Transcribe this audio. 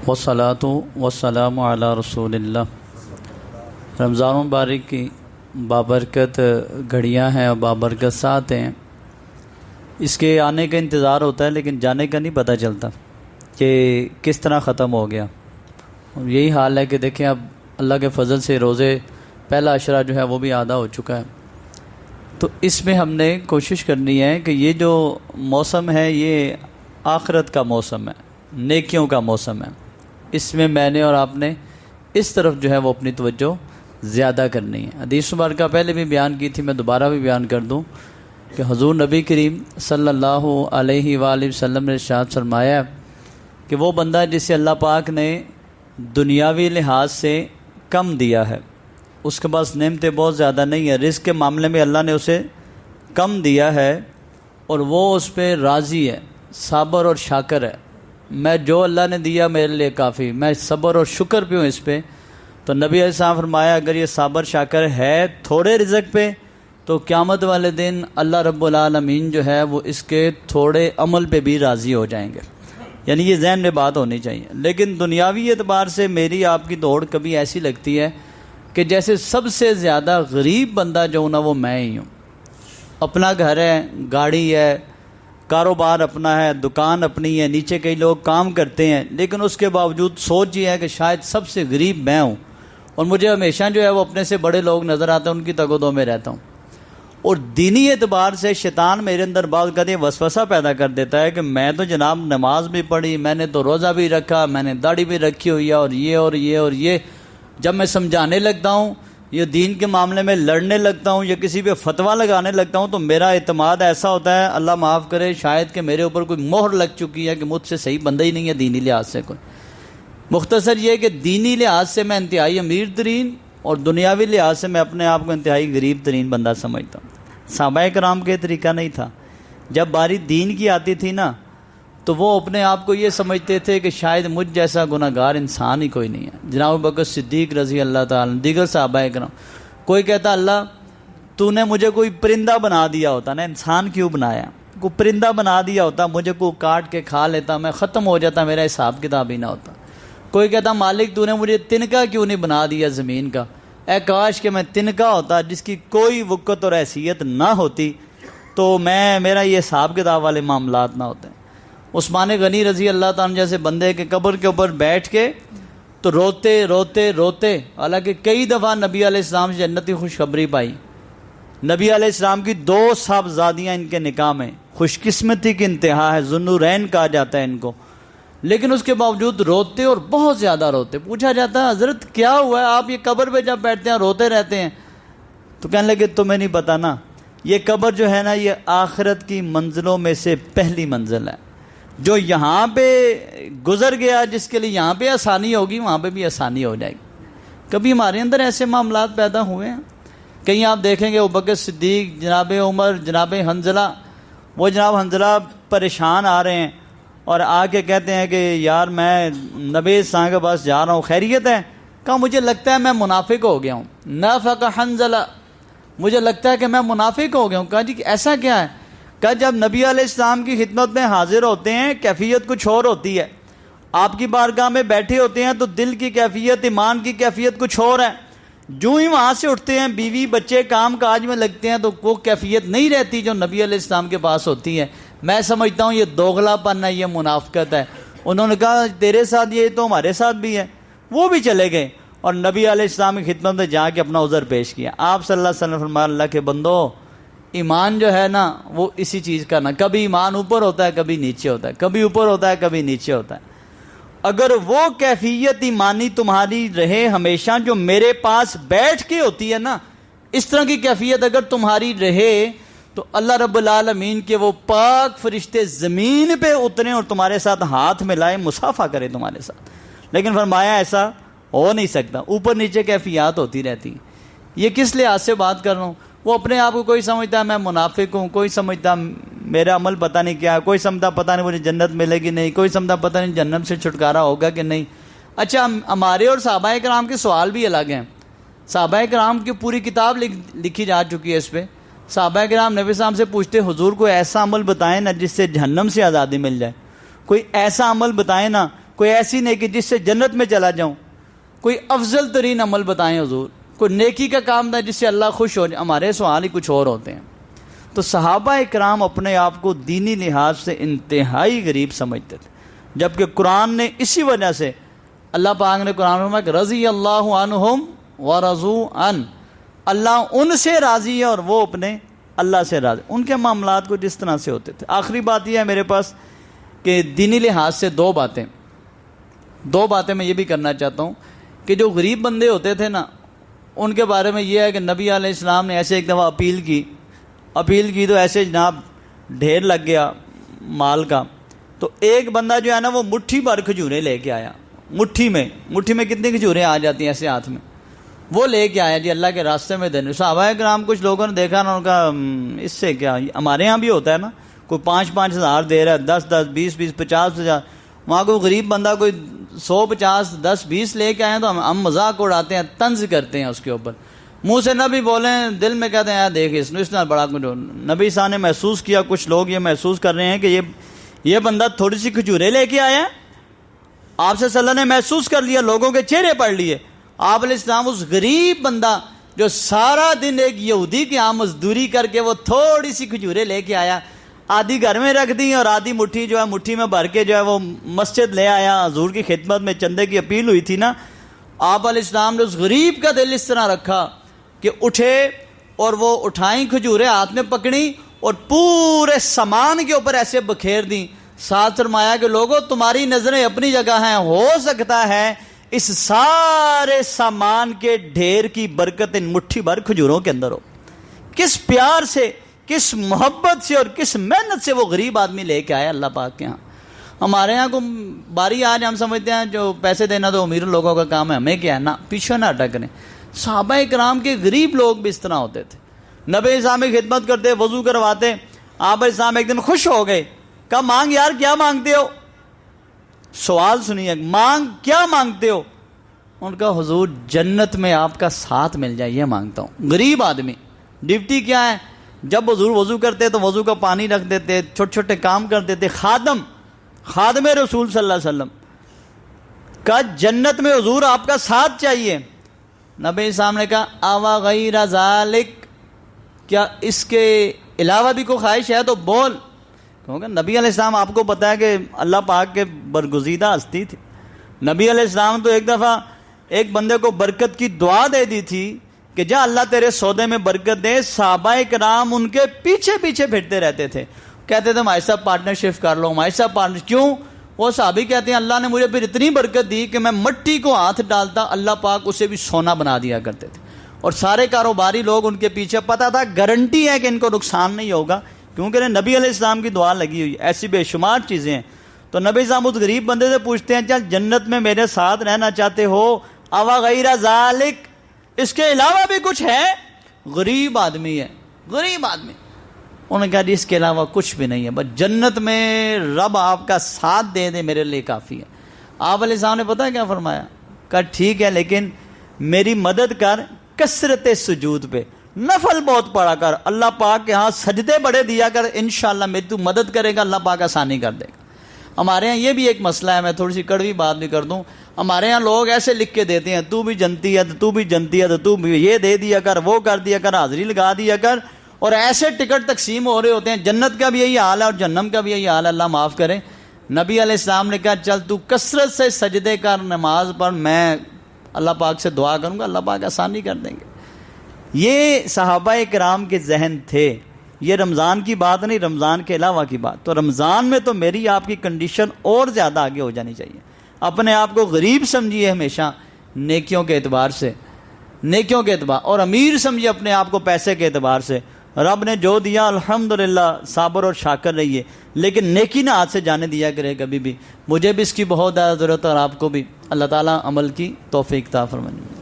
والصلاۃ والسلام علی رسول اللہ۔ رمضان مبارک کی بابرکت گھڑیاں ہیں اور بابرکت ساتھ ہیں، اس کے آنے کا انتظار ہوتا ہے لیکن جانے کا نہیں پتہ چلتا کہ کس طرح ختم ہو گیا۔ اور یہی حال ہے کہ دیکھیں اب اللہ کے فضل سے روزے پہلا عشرہ جو ہے وہ بھی آدھا ہو چکا ہے، تو اس میں ہم نے کوشش کرنی ہے کہ یہ جو موسم ہے یہ آخرت کا موسم ہے، نیکیوں کا موسم ہے، اس میں میں نے اور آپ نے اس طرف جو ہے وہ اپنی توجہ زیادہ کرنی ہے۔ حدیث مبارکہ پہلے بھی بیان کی تھی، میں دوبارہ بھی بیان کر دوں کہ حضور نبی کریم صلی اللہ علیہ وآلہ وسلم نے ارشاد فرمایا کہ وہ بندہ جسے اللہ پاک نے دنیاوی لحاظ سے کم دیا ہے، اس کے پاس نعمتیں بہت زیادہ نہیں ہیں، رزق کے معاملے میں اللہ نے اسے کم دیا ہے اور وہ اس پہ راضی ہے، صابر اور شاکر ہے، میں جو اللہ نے دیا میرے لیے کافی، میں صبر اور شکر پہ ہوں اس پہ، تو نبی علیہ السلام فرمایا اگر یہ صابر شاکر ہے تھوڑے رزق پہ تو قیامت والے دن اللہ رب العالمین جو ہے وہ اس کے تھوڑے عمل پہ بھی راضی ہو جائیں گے۔ یعنی یہ ذہن میں بات ہونی چاہیے۔ لیکن دنیاوی اعتبار سے میری آپ کی دوڑ کبھی ایسی لگتی ہے کہ جیسے سب سے زیادہ غریب بندہ جو ہوں نا وہ میں ہی ہوں، اپنا گھر ہے، گاڑی ہے، کاروبار اپنا ہے، دکان اپنی ہے، نیچے کئی لوگ کام کرتے ہیں، لیکن اس کے باوجود سوچ یہ ہے کہ شاید سب سے غریب میں ہوں اور مجھے ہمیشہ جو ہے وہ اپنے سے بڑے لوگ نظر آتے ہیں، ان کی تگودوں میں رہتا ہوں۔ اور دینی اعتبار سے شیطان میرے اندر بعض کہتے وسوسہ پیدا کر دیتا ہے کہ میں تو جناب نماز بھی پڑھی، میں نے تو روزہ بھی رکھا، میں نے داڑھی بھی رکھی ہوئی ہے، اور یہ جب میں سمجھانے لگتا ہوں، یہ دین کے معاملے میں لڑنے لگتا ہوں یا کسی پہ فتویٰ لگانے لگتا ہوں، تو میرا اعتماد ایسا ہوتا ہے، اللہ معاف کرے شاید کہ میرے اوپر کوئی مہر لگ چکی ہے کہ مجھ سے صحیح بندہ ہی نہیں ہے دینی لحاظ سے کوئی۔ مختصر یہ کہ دینی لحاظ سے میں انتہائی امیر ترین اور دنیاوی لحاظ سے میں اپنے آپ کو انتہائی غریب ترین بندہ سمجھتا ہوں۔ صحابہ کرام کے طریقہ نہیں تھا، جب باری دین کی آتی تھی نا تو وہ اپنے آپ کو یہ سمجھتے تھے کہ شاید مجھ جیسا گناہ گار انسان ہی کوئی نہیں ہے۔ جناب ابوبکر صدیق رضی اللہ تعالیٰ، دیگر صحابہ کرام، کوئی کہتا اللہ تو نے مجھے کوئی پرندہ بنا دیا ہوتا نا، انسان کیوں بنایا، کوئی پرندہ بنا دیا ہوتا، مجھے کوئی کاٹ کے کھا لیتا، میں ختم ہو جاتا، میرا حساب کتاب ہی نہ ہوتا۔ کوئی کہتا مالک تو نے مجھے تنکا کیوں نہیں بنا دیا زمین کا، اے کاش کہ میں تنکا ہوتا جس کی کوئی وقت اور حیثیت نہ ہوتی تو میرا یہ حساب کتاب والے معاملات نہ ہوتے۔ عثمان غنی رضی اللہ تعالیٰ جیسے بندے کے قبر کے اوپر بیٹھ کے تو روتے روتے روتے، حالانکہ کئی دفعہ نبی علیہ السلام سے جنتی خوشخبری پائی، نبی علیہ السلام کی 2 صاحبزادیاں ان کے نکاح میں، خوش قسمتی کی انتہا ہے، ذوالنورین کہا جاتا ہے ان کو، لیکن اس کے باوجود روتے اور بہت زیادہ روتے۔ پوچھا جاتا ہے حضرت کیا ہوا ہے، آپ یہ قبر پہ جب بیٹھتے ہیں روتے رہتے ہیں؟ تو کہنے لگے تمہیں نہیں پتا نا، یہ قبر جو ہے نا یہ آخرت کی منزلوں میں سے پہلی منزل ہے، جو یہاں پہ گزر گیا جس کے لیے یہاں پہ آسانی ہوگی وہاں پہ بھی آسانی ہو جائے گی۔ کبھی ہمارے اندر ایسے معاملات پیدا ہوئے ہیں؟ کہیں آپ دیکھیں گے ابوبکر صدیق، جناب عمر، جناب حنظلہ، وہ جناب حنظلہ پریشان آ رہے ہیں اور آ کے کہتے ہیں کہ یار میں نبی صاحب کے پاس جا رہا ہوں، خیریت ہے؟ کہا مجھے لگتا ہے میں منافق ہو گیا ہوں، نافق حنظلہ، مجھے لگتا ہے کہ میں منافق ہو گیا ہوں۔ کہا جی ایسا کیا ہے؟ کہا جب نبی علیہ السلام کی خدمت میں حاضر ہوتے ہیں کیفیت کچھ اور ہوتی ہے، آپ کی بارگاہ میں بیٹھے ہوتے ہیں تو دل کی کیفیت، ایمان کی کیفیت کچھ اور ہے، جو ہی وہاں سے اٹھتے ہیں بیوی بچے کام کاج میں لگتے ہیں تو وہ کیفیت نہیں رہتی جو نبی علیہ السلام کے پاس ہوتی ہے۔ میں سمجھتا ہوں یہ دوغلا پن ہے، یہ منافقت ہے۔ انہوں نے کہا تیرے ساتھ یہ تو ہمارے ساتھ بھی ہے۔ وہ بھی چلے گئے اور نبی علیہ السلام کی خدمت میں جا کے اپنا عذر پیش کیا۔ آپ صلی اللہ علیہ وسلم فرمایا اللہ کے بندو، ایمان جو ہے نا وہ اسی چیز کا نا، کبھی ایمان اوپر ہوتا ہے کبھی نیچے ہوتا ہے، کبھی اوپر ہوتا ہے کبھی نیچے ہوتا ہے۔ اگر وہ کیفیت ایمانی تمہاری رہے ہمیشہ جو میرے پاس بیٹھ کے ہوتی ہے نا، اس طرح کی کیفیت اگر تمہاری رہے تو اللہ رب العالمین کے وہ پاک فرشتے زمین پہ اتریں اور تمہارے ساتھ ہاتھ ملائیں، مصافحہ کریں تمہارے ساتھ۔ لیکن فرمایا ایسا ہو نہیں سکتا، اوپر نیچے کیفیات ہوتی رہتی ہیں۔ یہ کس لحاظ سے بات کر رہا ہوں؟ وہ اپنے آپ کو کوئی سمجھتا ہے میں منافق ہوں، کوئی سمجھتا میرا عمل پتہ نہیں کیا، کوئی سمجھتا پتہ نہیں مجھے جنت ملے گی نہیں، کوئی سمجھتا پتہ نہیں جنت سے چھٹکارا ہوگا کہ نہیں۔ اچھا ہمارے اور صحابہ کرام کے سوال بھی الگ ہیں۔ صحابہ کرام کی پوری کتاب لکھی جا چکی ہے اس پہ۔ صحابہ کرام نبی صاحب سے پوچھتے حضور کو ایسا عمل بتائیں نا جس سے جہنم سے آزادی مل جائے، کوئی ایسا عمل بتائیں نا کوئی ایسی نیکی جس سے جنت میں چلا جاؤں، کوئی افضل ترین عمل بتائیں حضور، کوئی نیکی کا کام تھا جس سے اللہ خوش ہو جائے۔ ہمارے سوال ہی کچھ اور ہوتے ہیں۔ تو صحابہ اکرام اپنے آپ کو دینی لحاظ سے انتہائی غریب سمجھتے تھے، جبکہ قرآن نے اسی وجہ سے، اللہ پاک نے قرآن میں فرمایا کہ رضی اللہ عنہم ورضوا عنہ، اللہ ان سے راضی ہے اور وہ اپنے اللہ سے راضی۔ ان کے معاملات کو جس طرح سے ہوتے تھے۔ آخری بات یہ ہے میرے پاس کہ دینی لحاظ سے دو باتیں میں یہ بھی کرنا چاہتا ہوں کہ جو غریب بندے ہوتے تھے نا، ان کے بارے میں یہ ہے کہ نبی علیہ السلام نے ایسے ایک دفعہ اپیل کی تو ایسے جناب ڈھیر لگ گیا مال کا۔ تو ایک بندہ جو ہے نا وہ مٹھی بھر کھجوریں لے کے آیا، مٹھی میں کتنی کھجوریں آ جاتی ہیں ایسے ہاتھ میں، وہ لے کے آیا جی اللہ کے راستے میں دینے۔ صحابہ کرام کچھ لوگوں نے دیکھا نا، ان کا اس سے کیا، ہمارے ہاں بھی ہوتا ہے نا، کوئی 5-5 ہزار دے رہا ہے، 10-10 20-20 50 ہزار، وہاں کوئی غریب بندہ کوئی 100-50 10-20 لے کے آئے تو ہم مذاق اڑاتے ہیں، طنز کرتے ہیں اس کے اوپر، منہ سے نہ بھی بولیں، دل میں کہتے ہیں دیکھ اس نے بڑا کچھ۔ نبی صاحب نے محسوس کیا، کچھ لوگ یہ محسوس کر رہے ہیں کہ یہ بندہ تھوڑی سی کھجوریں لے کے آیا ہے۔ آپ سے صلی اللہ نے محسوس کر لیا، لوگوں کے چہرے پڑھ لیے۔ آپ علیہ السلام اس غریب بندہ جو سارا دن ایک یہودی کے یہاں مزدوری کر کے وہ تھوڑی سی کھجوریں لے کے آیا، آدھی گھر میں رکھ دی اور آدھی مٹھی میں بھر کے جو ہے وہ مسجد لے آیا۔ حضور کی خدمت میں چندے کی اپیل ہوئی تھی نا، آپ علیہ السلام نے اس غریب کا دل اس طرح رکھا کہ اٹھے اور وہ اٹھائیں کھجوریں ہاتھ میں پکڑی اور پورے سامان کے اوپر ایسے بکھیر دیں۔ ساتھ فرمایا کہ لوگوں تمہاری نظریں اپنی جگہ ہیں، ہو سکتا ہے اس سارے سامان کے ڈھیر کی برکت ان مٹھی بھر کھجوروں کے اندر ہو۔ کس پیار سے، کس محبت سے اور کس محنت سے وہ غریب آدمی لے کے آیا اللہ پاک کے ہاں۔ ہمارے ہاں کو باری آج ہم سمجھتے ہیں جو پیسے دینا تو امیر لوگوں کا کام ہے، ہمیں کیا ہے، نہ پیچھے نہ ہٹا کریں۔ صحابہ کرام کے غریب لوگ بھی اس طرح ہوتے تھے، نبی اسلام کی خدمت کرتے، وضو کرواتے۔ آپ علیہ السلام ایک دن خوش ہو گئے، کہا مانگ یار، کیا مانگتے ہو؟ سوال سنیے، مانگ کیا مانگتے ہو؟ ان کا حضور جنت میں آپ کا ساتھ مل جائے یہ مانگتا ہوں۔ غریب آدمی، ڈیوٹی کیا ہے؟ جب حضور وضو کرتے تو وضو کا پانی رکھ دیتے، چھوٹے چھوٹے کام کر دیتے۔ خادم رسول صلی اللہ علیہ وسلم کا جنت میں حضور آپ کا ساتھ چاہیے۔ نبی صاحب نے کہا آوا غیر ذالک، کیا اس کے علاوہ بھی کوئی خواہش ہے تو بول، کیونکہ نبی علیہ السلام آپ کو پتا ہے کہ اللہ پاک کے برگزیدہ ہستی تھی۔ نبی علیہ السلام تو ایک دفعہ ایک بندے کو برکت کی دعا دے دی تھی کہ جا اللہ تیرے سودے میں برکت دے۔ صحابہ کرام ان کے پیچھے پیچھے پھرتے رہتے تھے، کہتے تھے ہمارے ساتھ پارٹنرشپ کر لو، ہمارے ساتھ پارٹنر۔ کیوں؟ وہ صحابی کہتے ہیں اللہ نے مجھے پھر اتنی برکت دی کہ میں مٹی کو ہاتھ ڈالتا اللہ پاک اسے بھی سونا بنا دیا کرتے تھے، اور سارے کاروباری لوگ ان کے پیچھے، پتہ تھا گارنٹی ہے کہ ان کو نقصان نہیں ہوگا کیونکہ نبی علیہ السلام کی دعا لگی ہوئی۔ ایسی بے شمار چیزیں ہیں۔ تو نبی صاحب اس غریب بندے سے پوچھتے ہیں چل جنت میں میرے ساتھ رہنا چاہتے ہو؟ اوا غیر ذالک، اس کے علاوہ بھی کچھ ہے؟ غریب آدمی ہے، غریب آدمی۔ انہوں نے کہا جی اس کے علاوہ کچھ بھی نہیں ہے، بس جنت میں رب آپ کا ساتھ دے دے میرے لیے کافی ہے۔ آپ علیہ السلام نے پتہ کیا فرمایا؟ کہا ٹھیک ہے لیکن میری مدد کر کثرت سجود پہ، نفل بہت پڑا کر، اللہ پاک کے ہاں سجدے بڑے دیا کر، انشاءاللہ میری تو مدد کرے گا اللہ پاک آسانی کر دے گا۔ ہمارے ہاں یہ بھی ایک مسئلہ ہے، میں تھوڑی سی کڑوی بات بھی کر دوں، ہمارے ہاں لوگ ایسے لکھ کے دیتے ہیں تو بھی جنتی ہے، تو بھی جنتی ہے، تو بھی یہ دے دیا کر، وہ کر دیا کر، حاضری لگا دیا کر، اور ایسے ٹکٹ تقسیم ہو رہے ہوتے ہیں۔ جنت کا بھی یہی حال ہے اور جہنم کا بھی یہی حال ہے، اللہ معاف کرے۔ نبی علیہ السلام نے کہا چل تو کثرت سے سجدے کر، نماز پڑھ، میں اللہ پاک سے دعا کروں گا، اللہ پاک آسانی کر دیں گے۔ یہ صحابہ کرام کے ذہن تھے۔ یہ رمضان کی بات نہیں، رمضان کے علاوہ کی بات۔ تو رمضان میں تو میری آپ کی کنڈیشن اور زیادہ آگے ہو جانی چاہیے۔ اپنے آپ کو غریب سمجھیے ہمیشہ نیکیوں کے اعتبار سے، نیکیوں کے اعتبار، اور امیر سمجھیے اپنے آپ کو پیسے کے اعتبار سے۔ رب نے جو دیا الحمدللہ صابر اور شاکر رہیے، لیکن نیکی نہ ہاتھ سے جانے دیا کرے کبھی بھی۔ مجھے بھی اس کی بہت زیادہ ضرورت ہے اور آپ کو بھی۔ اللہ تعالیٰ عمل کی توفیق عطا فرمائے۔